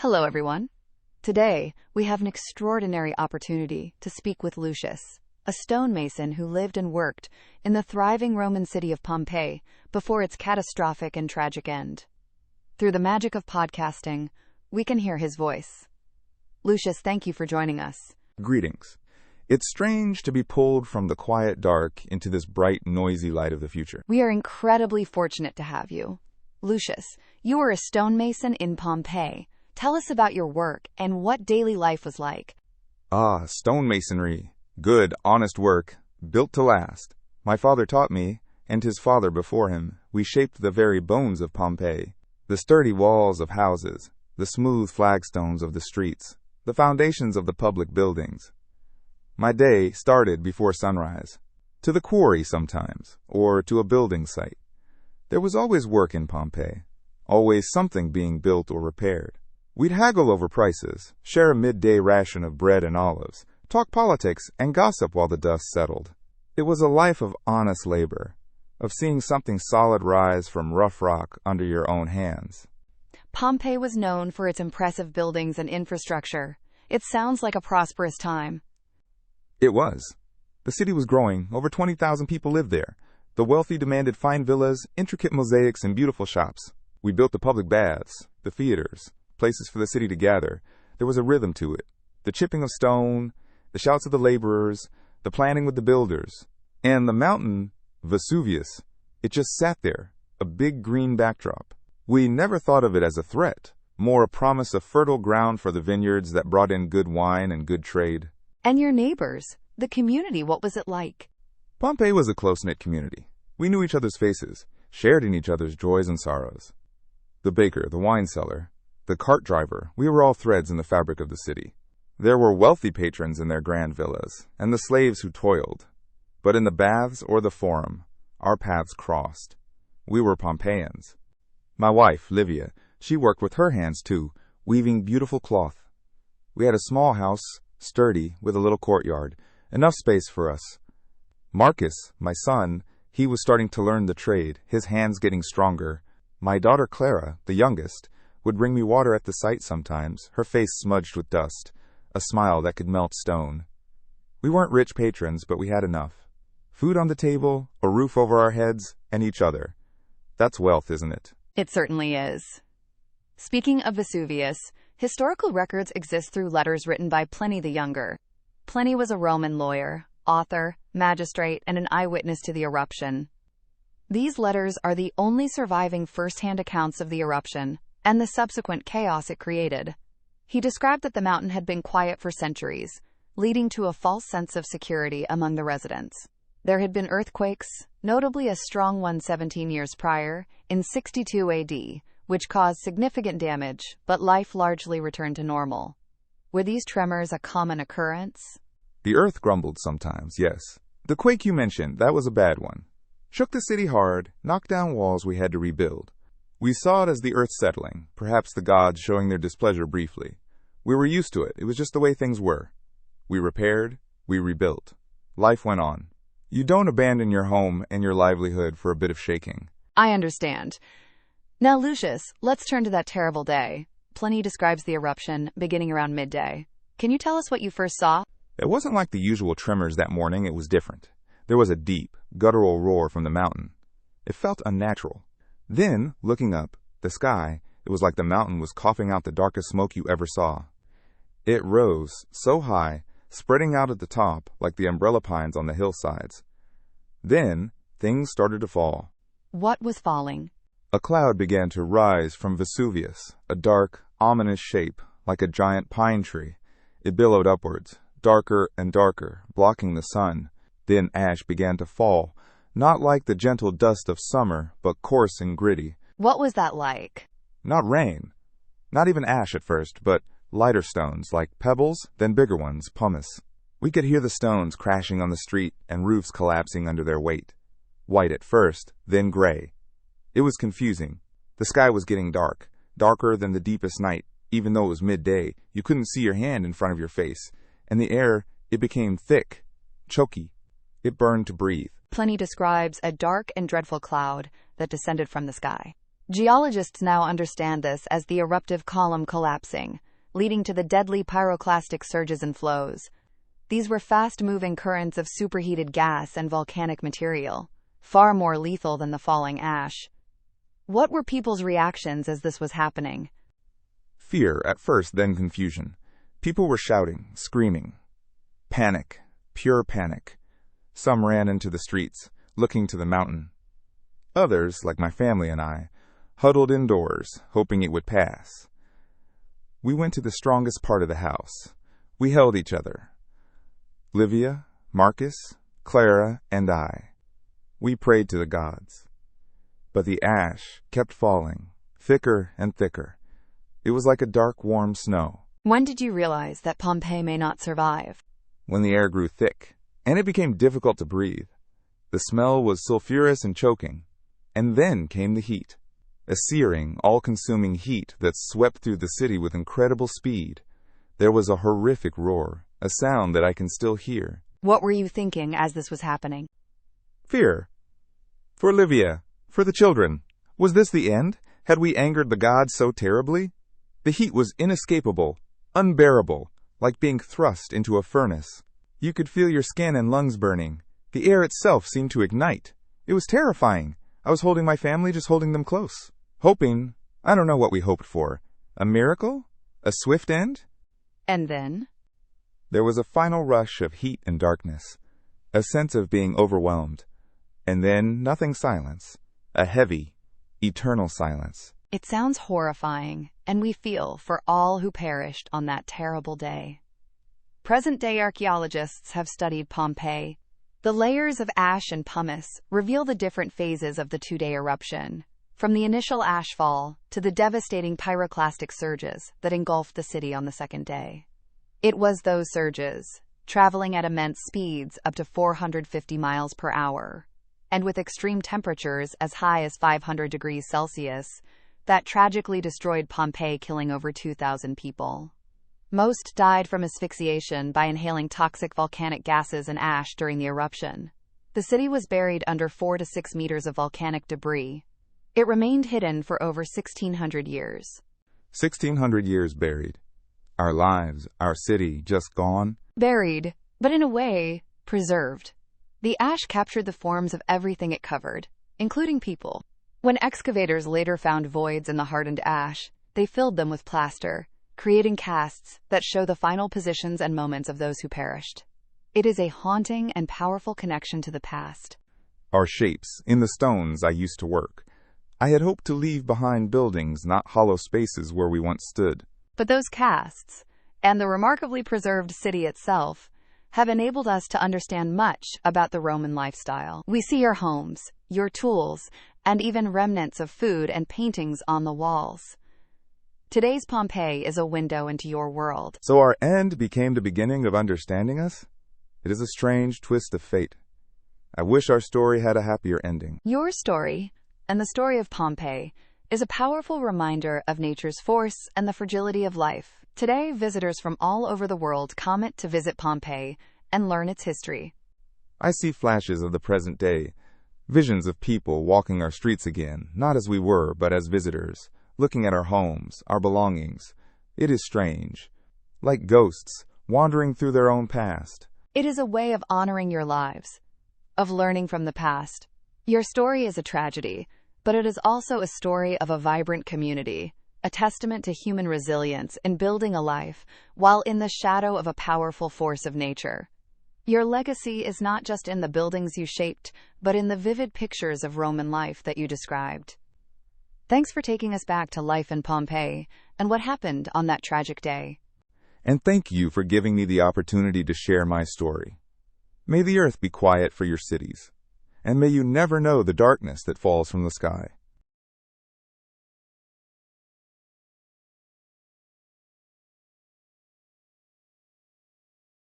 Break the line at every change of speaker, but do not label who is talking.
Hello, everyone. Today, we have an extraordinary opportunity to speak with Lucius, a stonemason who lived and worked in the thriving Roman city of Pompeii before its catastrophic and tragic end. Through the magic of podcasting, we can hear his voice. Lucius, thank you for joining us.
Greetings. It's strange to be pulled from the quiet dark into this bright, noisy light of the future.
We are incredibly fortunate to have you. Lucius, you were a stonemason in Pompeii. Tell us about your work and what daily life was like.
Stonemasonry. Good, honest work, built to last. My father taught me, and his father before him. We shaped the very bones of Pompeii. The sturdy walls of houses, the smooth flagstones of the streets, the foundations of the public buildings. My day started before sunrise. To the quarry sometimes, or to a building site. There was always work in Pompeii, always something being built or repaired. We'd haggle over prices, share a midday ration of bread and olives, talk politics, and gossip while the dust settled. It was a life of honest labor, of seeing something solid rise from rough rock under your own hands.
Pompeii was known for its impressive buildings and infrastructure. It sounds like a prosperous time.
It was. The city was growing. Over 20,000 people lived there. The wealthy demanded fine villas, intricate mosaics, and beautiful shops. We built the public baths, the theaters, places for the city to gather. There was a rhythm to it. The chipping of stone, the shouts of the laborers, the planning with the builders. And the mountain, Vesuvius, it just sat there, a big green backdrop. We never thought of it as a threat, more a promise of fertile ground for the vineyards that brought in good wine and good trade.
And your neighbors, the community, what was it like?
Pompeii was a close-knit community. We knew each other's faces, shared in each other's joys and sorrows. The baker, the wine seller, the cart driver, we were all threads in the fabric of the city. There were wealthy patrons in their grand villas, and the slaves who toiled. But in the baths or the forum, our paths crossed. We were Pompeians. My wife, Livia, she worked with her hands too, weaving beautiful cloth. We had a small house, sturdy, with a little courtyard, enough space for us. Marcus, my son, he was starting to learn the trade, his hands getting stronger. My daughter Clara, the youngest, would bring me water at the site sometimes, her face smudged with dust, a smile that could melt stone. We weren't rich patrons, but we had enough. Food on the table, a roof over our heads, and each other. That's wealth, isn't it?
It certainly is. Speaking of Vesuvius, historical records exist through letters written by Pliny the Younger. Pliny was a Roman lawyer, author, magistrate, and an eyewitness to the eruption. These letters are the only surviving first-hand accounts of the eruption and the subsequent chaos it created. He described that the mountain had been quiet for centuries, leading to a false sense of security among the residents. There had been earthquakes, notably a strong one 17 years prior, in 62 AD, which caused significant damage, but life largely returned to normal. Were these tremors a common occurrence?
The earth grumbled sometimes, yes. The quake you mentioned, that was a bad one. Shook the city hard, knocked down walls we had to rebuild. We saw it as the earth settling, perhaps the gods showing their displeasure briefly. We were used to it. It was just the way things were. We repaired, we rebuilt. Life went on. You don't abandon your home and your livelihood for a bit of shaking.
I understand. Now, Lucius, let's turn to that terrible day. Pliny describes the eruption beginning around midday. Can you tell us what you first saw?
It wasn't like the usual tremors that morning. It was different. There was a deep, guttural roar from the mountain. It felt unnatural. Then, looking up, the sky, it was like the mountain was coughing out the darkest smoke you ever saw. It rose so high, spreading out at the top like the umbrella pines on the hillsides. Then, things started to fall.
What was falling?
A cloud began to rise from Vesuvius, a dark, ominous shape, like a giant pine tree. It billowed upwards, darker and darker, blocking the sun. Then ash began to fall, not like the gentle dust of summer, but coarse and gritty.
What was that like?
Not rain. Not even ash at first, but lighter stones, like pebbles, then bigger ones, pumice. We could hear the stones crashing on the street and roofs collapsing under their weight. White at first, then gray. It was confusing. The sky was getting dark, darker than the deepest night. Even though it was midday, you couldn't see your hand in front of your face. And the air, it became thick, choky. It burned to breathe.
Pliny describes a dark and dreadful cloud that descended from the sky. Geologists now understand this as the eruptive column collapsing, leading to the deadly pyroclastic surges and flows. These were fast-moving currents of superheated gas and volcanic material, far more lethal than the falling ash. What were people's reactions as this was happening?
Fear at first, then confusion. People were shouting, screaming. Panic, pure panic. Some ran into the streets, looking to the mountain. Others, like my family and I, huddled indoors, hoping it would pass. We went to the strongest part of the house. We held each other. Livia, Marcus, Clara, and I. We prayed to the gods. But the ash kept falling, thicker and thicker. It was like a dark, warm snow.
When did you realize that Pompeii may not survive?
When the air grew thick, and it became difficult to breathe. The smell was sulfurous and choking. And then came the heat. A searing, all-consuming heat that swept through the city with incredible speed. There was a horrific roar, a sound that I can still hear.
What were you thinking as this was happening?
Fear. For Livia, for the children. Was this the end? Had we angered the gods so terribly? The heat was inescapable, unbearable, like being thrust into a furnace. You could feel your skin and lungs burning. The air itself seemed to ignite. It was terrifying. I was holding my family, just holding them close. Hoping, I don't know what we hoped for. A miracle? A swift end?
And then?
There was a final rush of heat and darkness. A sense of being overwhelmed. And then nothing silence. A heavy, eternal silence.
It sounds horrifying, and we feel for all who perished on that terrible day. Present-day archaeologists have studied Pompeii. The layers of ash and pumice reveal the different phases of the two-day eruption, from the initial ashfall to the devastating pyroclastic surges that engulfed the city on the second day. It was those surges, traveling at immense speeds up to 450 miles per hour, and with extreme temperatures as high as 500 degrees Celsius, that tragically destroyed Pompeii, killing over 2,000 people. Most died from asphyxiation by inhaling toxic volcanic gases and ash during the eruption. The city was buried under 4 to 6 meters of volcanic debris. It remained hidden for over 1,600 years.
1,600 years buried. Our lives, our city, just gone.
Buried, but in a way, preserved. The ash captured the forms of everything it covered, including people. When excavators later found voids in the hardened ash, they filled them with plaster, creating casts that show the final positions and moments of those who perished. It is a haunting and powerful connection to the past.
Our shapes, in the stones I used to work. I had hoped to leave behind buildings, not hollow spaces where we once stood.
But those casts, and the remarkably preserved city itself, have enabled us to understand much about the Roman lifestyle. We see your homes, your tools, and even remnants of food and paintings on the walls. Today's Pompeii is a window into your world.
So our end became the beginning of understanding us? It is a strange twist of fate. I wish our story had a happier ending.
Your story, and the story of Pompeii, is a powerful reminder of nature's force and the fragility of life. Today, visitors from all over the world come to visit Pompeii and learn its history.
I see flashes of the present day, visions of people walking our streets again, not as we were, but as visitors, looking at our homes, our belongings. It is strange, like ghosts wandering through their own past.
It is a way of honoring your lives, of learning from the past. Your story is a tragedy, but it is also a story of a vibrant community, a testament to human resilience in building a life while in the shadow of a powerful force of nature. Your legacy is not just in the buildings you shaped, but in the vivid pictures of Roman life that you described. Thanks for taking us back to life in Pompeii and what happened on that tragic day.
And thank you for giving me the opportunity to share my story. May the earth be quiet for your cities, and may you never know the darkness that falls from the sky.